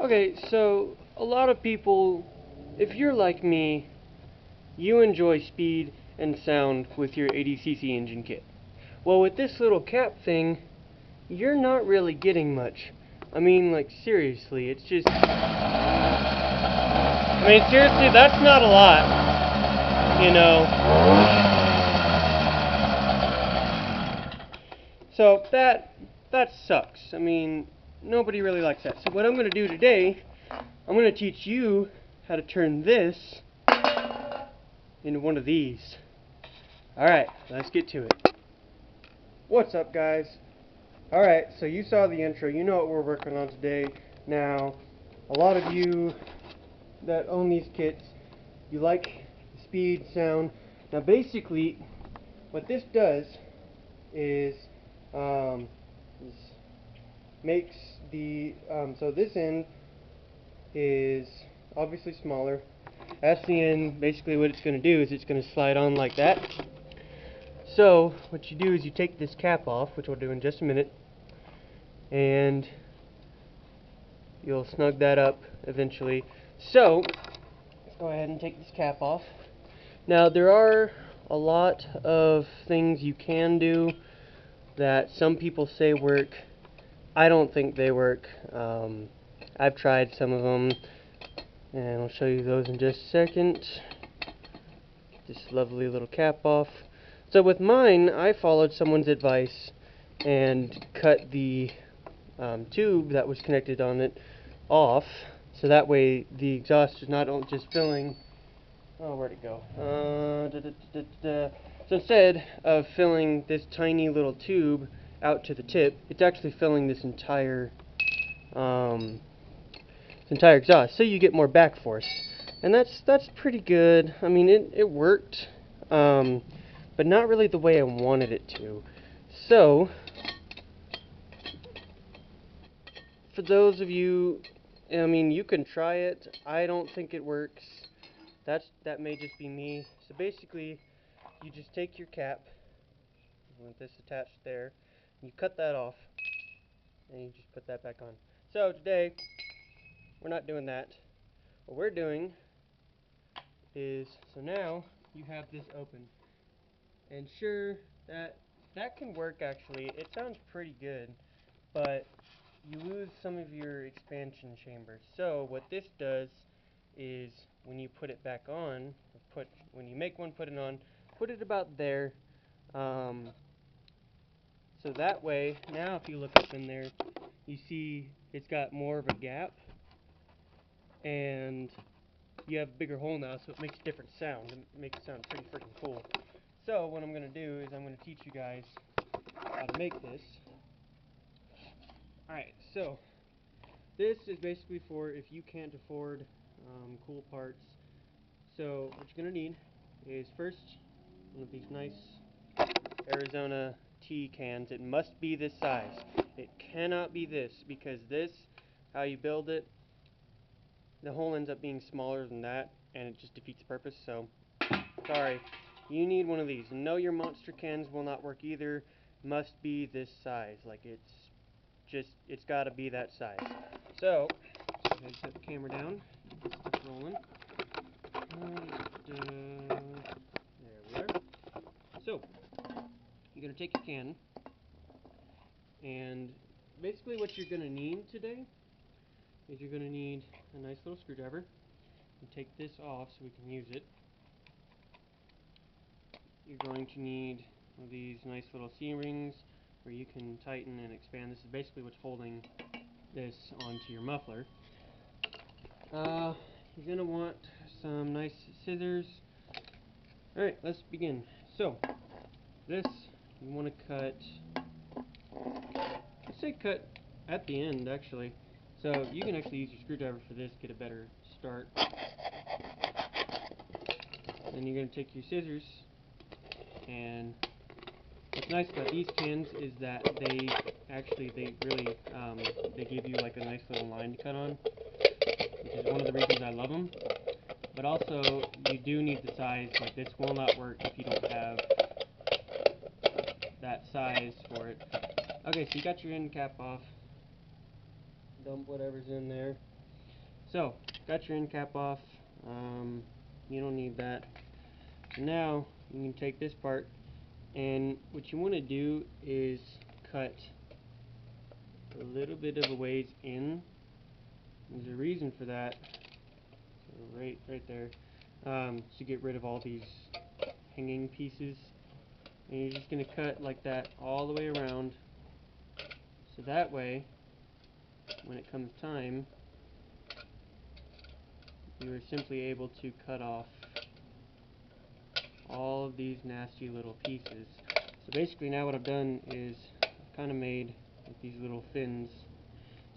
Okay, so a lot of people, if you're like me, you enjoy speed and sound with your 80cc engine kit. Well, with this little cap thing, you're not really getting much. I mean, like, seriously, it's just... I mean, seriously, that's not a lot, you know. So, that sucks. I mean, nobody really likes that. So what I'm going to do today, I'm going to teach you how to turn this into one of these. Alright, let's get to it. What's up, guys? Alright, so you saw the intro. You know what we're working on today. Now, a lot of you that own these kits, you like the speed, sound. Now, basically, what this does is makes the so this end is obviously smaller. That's the end. Basically, what it's going to do is it's going to slide on like that. So what you do is you take this cap off, which we'll do in just a minute, and you'll snug that up eventually. So let's go ahead and take this cap off. Now, there are a lot of things you can do that some people say work. I don't think they work. I've tried some of them, and I'll show you those in just a second. Get this lovely little cap off. So with mine, I followed someone's advice and cut the tube that was connected on it off, so that way the exhaust is not just filling... Oh, where'd it go? So instead of filling this tiny little tube out to the tip, it's actually filling this entire exhaust, so you get more back force, and that's pretty good. I mean, it worked, but not really the way I wanted it to. So for those of you, I mean, you can try it. I don't think it works. That may just be me. So basically, you just take your cap, with this attached there, and you cut that off, and you just put that back on. So today, we're not doing that. What we're doing is, so now you have this open, and sure, that can work actually. It sounds pretty good, but you lose some of your expansion chambers. So what this does is, when you put it back on, when you make one, put it on, put it about there. So that way, now if you look up in there, you see it's got more of a gap, and you have a bigger hole now, so it makes a different sound. It makes it sound pretty freaking cool. So what I'm going to do is I'm going to teach you guys how to make this. Alright, so this is basically for if you can't afford cool parts. So what you're going to need is first one of these nice Arizona tea cans. It must be this size. It cannot be this, because this, how you build it, the hole ends up being smaller than that, and it just defeats the purpose. So sorry, you need one of these. No, your monster cans will not work either. Must be this size. Like, it's got to be that size. So go ahead and set the camera down, get this stuff rolling. There we are. So you're going to take your can, and basically what you're going to need today is you're going to need a nice little screwdriver. And take this off so we can use it. You're going to need one of these nice little C-rings where you can tighten and expand. This is basically what's holding this onto your muffler. You're going to want some nice scissors. Alright, let's begin. So, this, you want to cut, let's say cut at the end actually. So you can actually use your screwdriver for this, get a better start. Then you're going to take your scissors, and what's nice about these cans is that they really they give you like a nice little line to cut on, which is one of the reasons I love them. But also, you do need the size. Like, this will not work if you don't have that size for it. Okay, so you got your end cap off. Dump whatever's in there. So, got your end cap off. You don't need that. So now you can take this part, and what you want to do is cut a little bit of a ways in. There's a reason for that. So right there. To get rid of all these hanging pieces. And you're just going to cut like that all the way around. So that way, when it comes time, you are simply able to cut off all of these nasty little pieces. So basically now what I've done is I've kind of made like these little fins.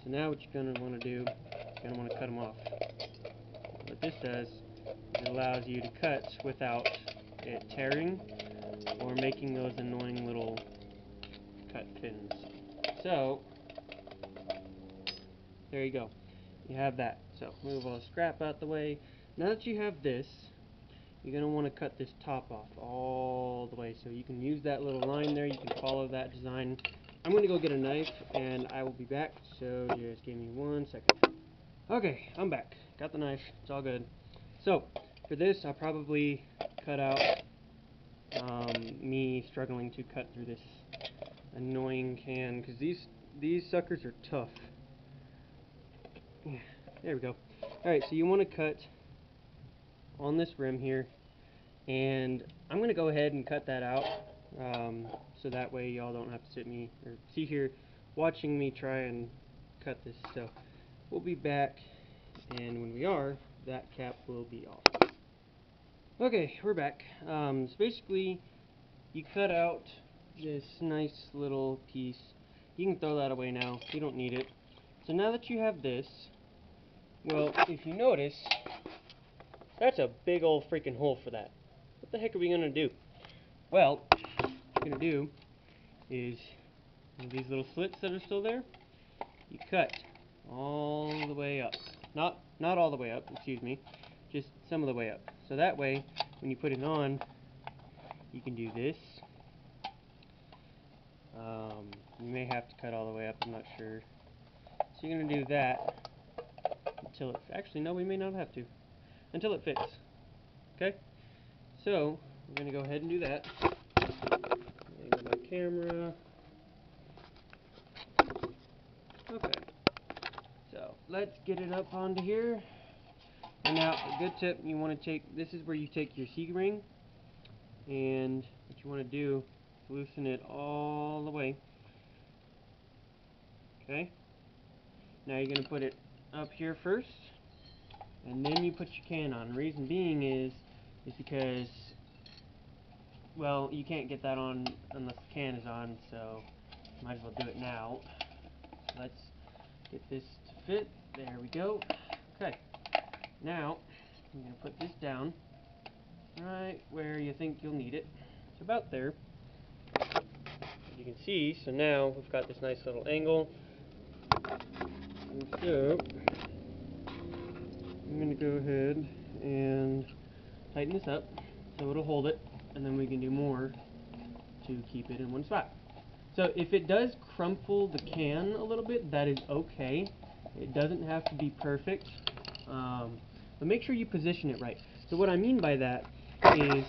So now what you're going to want to do, you're going to want to cut them off. What this does is it allows you to cut without it tearing or making those annoying little cut fins. So there you go. You have that. So move all the scrap out the way. Now that you have this, you're going to want to cut this top off all the way. So you can use that little line there. You can follow that design. I'm going to go get a knife and I will be back. So just give me 1 second. Okay, I'm back. Got the knife. It's all good. So for this, I'll probably cut out me struggling to cut through this annoying can, because these suckers are tough. Yeah, there we go. Alright, so you want to cut on this rim here, and I'm going to go ahead and cut that out, so that way y'all don't have to see here watching me try and cut this. So we'll be back, and when we are, that cap will be off. Okay, we're back. So basically, you cut out this nice little piece. You can throw that away now. You don't need it. So now that you have this, well, if you notice, that's a big old freaking hole for that. What the heck are we going to do? Well, what we're going to do is these little slits that are still there, you cut all the way up. Not all the way up, excuse me. Just some of the way up. So that way, when you put it on, you can do this. You may have to cut all the way up, I'm not sure. So you're going to do that until it... Actually, no, we may not have to. Until it fits. Okay? So, we're going to go ahead and do that. Angle my camera. Okay. So, let's get it up onto here. And now, a good tip, you want to take... This is where you take your C-ring. And what you want to do is loosen it all the way. Okay? Now you're going to put it up here first, and then you put your can on. The reason being is because, well, you can't get that on unless the can is on, so might as well do it now. Let's get this to fit. There we go. Okay. Now, I'm going to put this down right where you think you'll need it. It's about there. As you can see, so now we've got this nice little angle. And so, I'm going to go ahead and tighten this up so it'll hold it, and then we can do more to keep it in one spot. So if it does crumple the can a little bit, that is okay. It doesn't have to be perfect, but make sure you position it right. So what I mean by that is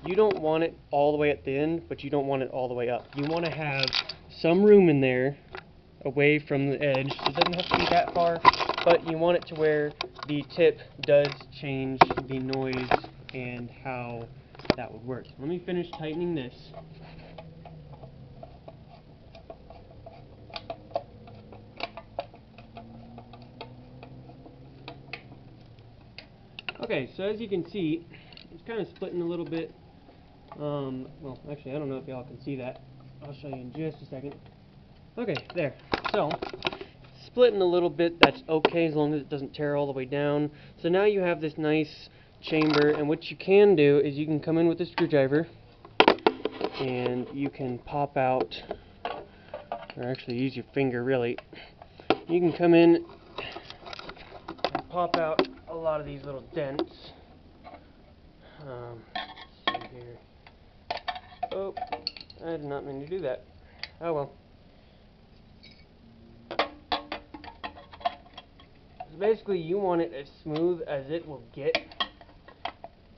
you don't want it all the way at the end, but you don't want it all the way up. You want to have some room in there away from the edge. It doesn't have to be that far, but you want it to where the tip does change the noise and how that would work. Let me finish tightening this. Okay, so as you can see, it's kind of splitting a little bit. Well, actually, I don't know if y'all can see that. I'll show you in just a second. Okay, there. So, splitting a little bit, that's okay as long as it doesn't tear all the way down. So now you have this nice chamber, and what you can do is you can come in with a screwdriver and you can pop out, or actually use your finger really. You can come in and pop out a lot of these little dents. Let's see here. Oh, I did not mean to do that. Oh well. basically you want it as smooth as it will get.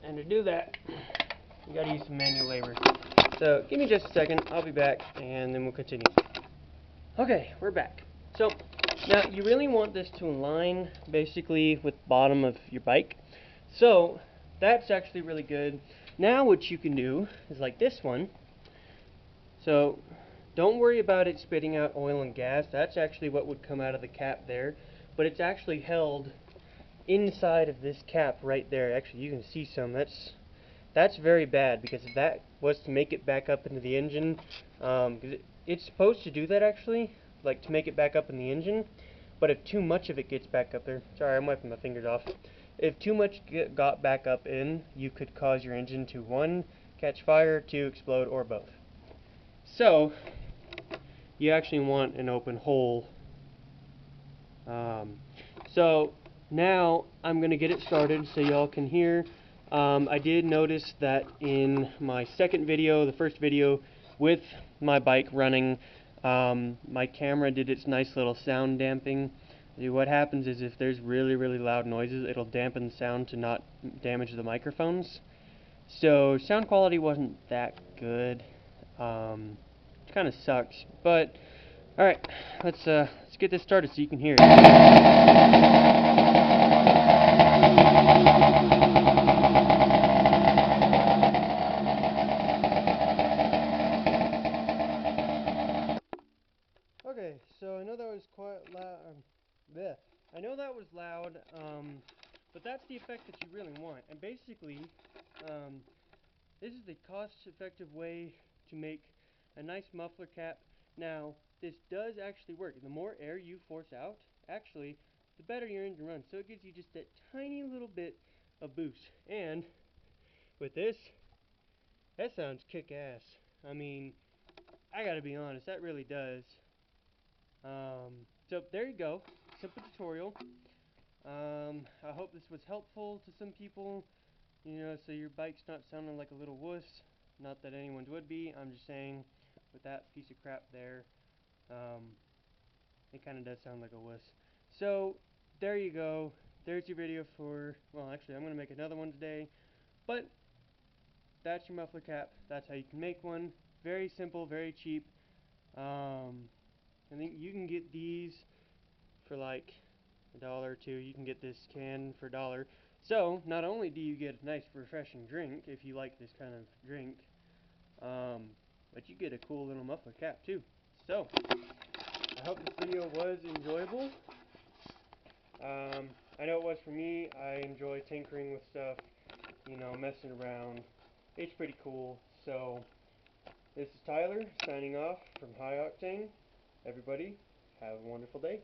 And to do that, you gotta use some manual labor. So give me just a second, I'll be back, and then we'll continue. Okay, we're back. So now you really want this to align basically with the bottom of your bike. So that's actually really good. Now what you can do is like this one. So don't worry about it spitting out oil and gas. That's actually what would come out of the cap there. But it's actually held inside of this cap right there. Actually, you can see some. That's very bad, because if that was to make it back up into the engine, it's supposed to do that actually, like to make it back up in the engine. But if too much of it gets back up there, sorry, I'm wiping my fingers off. If too much got back up in, you could cause your engine to 1, catch fire, 2, explode, or both. So you actually want an open hole. So now I'm going to get it started so y'all can hear. I did notice that in my second video, the first video with my bike running, my camera did its nice little sound damping. What happens is if there's really loud noises, it'll dampen the sound to not damage the microphones. So sound quality wasn't that good. It kind of sucks, but alright, let's get this started so you can hear it. Okay, so I know that was quite loud. I know that was loud, but that's the effect that you really want. And basically, this is the cost-effective way to make a nice muffler cap. Now, this does actually work. The more air you force out, actually, the better your engine runs. So it gives you just that tiny little bit of boost. And with this, that sounds kick-ass. I mean, I gotta be honest, that really does. So there you go, simple tutorial. I hope this was helpful to some people, you know, so your bike's not sounding like a little wuss. Not that anyone's would be, I'm just saying, with that piece of crap there, it kind of does sound like a wuss. So there you go, there's your video for, well actually I'm going to make another one today, but that's your muffler cap. That's how you can make one. Very simple, very cheap. I think you can get these for like $1 or $2. You can get this can for $1. So not only do you get a nice refreshing drink if you like this kind of drink, but you get a cool little muffler cap too. So I hope this video was enjoyable. I know it was for me. I enjoy tinkering with stuff, you know, messing around. It's pretty cool. So this is Tyler signing off from High Octane. Everybody, have a wonderful day.